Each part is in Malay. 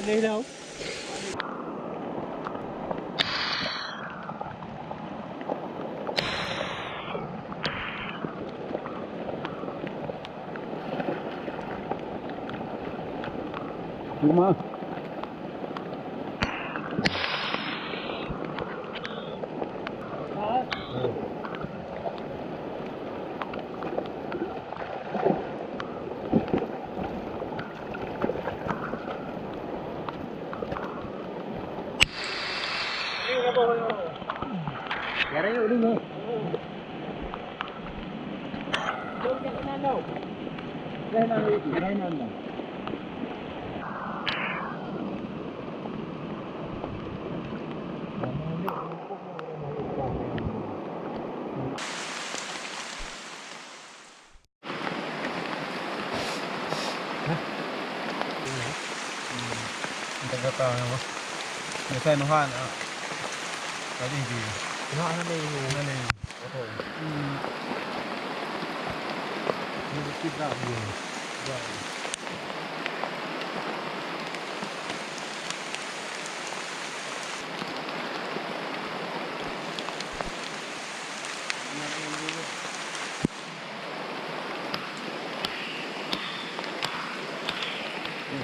đây đâu. Cuma Kaya yun din mo. Kaya na. Taga-tawa mo. Nasa nuhan. Tadi di. Nuhan na may nuhan. Oo. Hindi kita yun.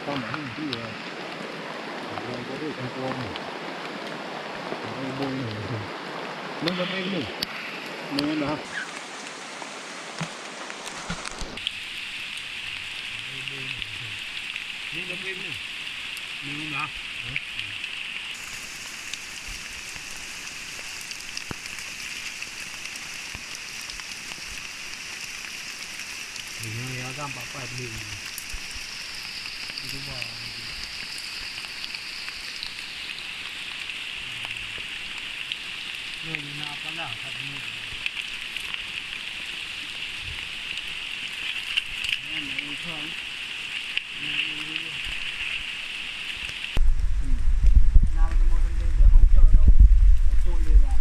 Tama hindi eh. Ang gawin ang tuwa mo. Ang boy mo. Mga pa mo. Mga na. Mga pa mo. Mga na. Ini ya gampang apa beli. Itu bah. Ini apa lah? Ini. Ini kan. Nào tôi mua cái để không chờ đâu. Trộn đi vào.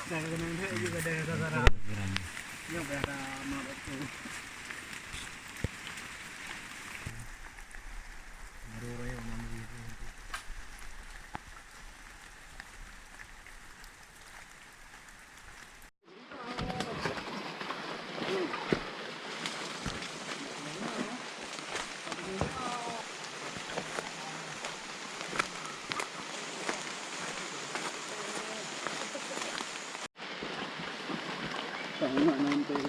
Ganun juga dari saudara. Yang berada mabuk tu. Marore orang itu. Sama nanti.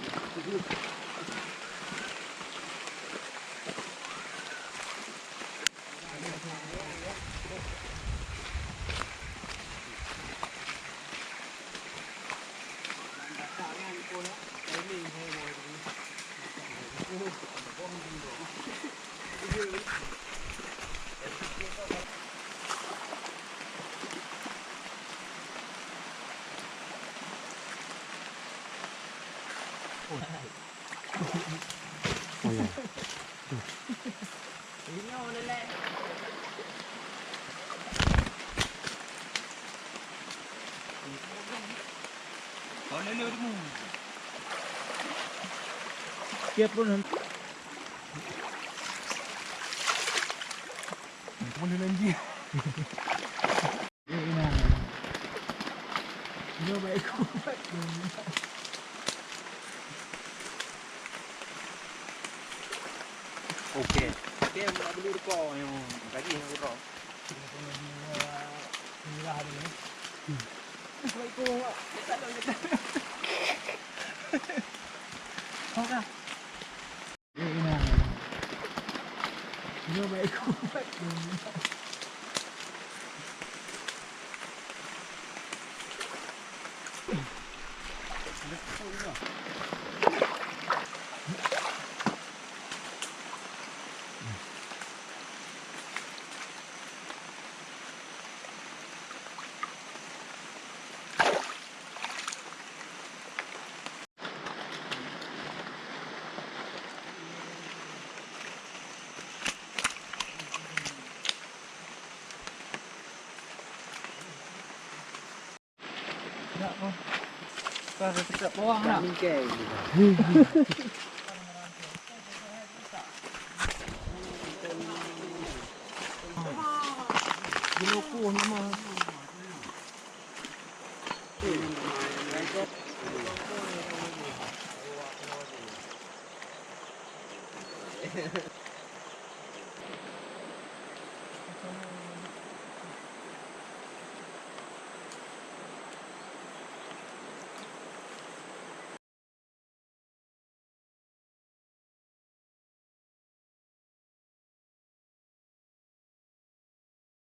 Oh ya. Ini oleh le. Oleh le mu. Siap pun. Boleh lagi. Ini. Ini baik kuat. Okey. Dia nak beli rokok yang gaji yang rokok. Murah ada ni. Baik ko. Tak ada kita. Okey. Ini. Ini baik kuat. Tetap bawang lah. Mingkai. Gilopo naman.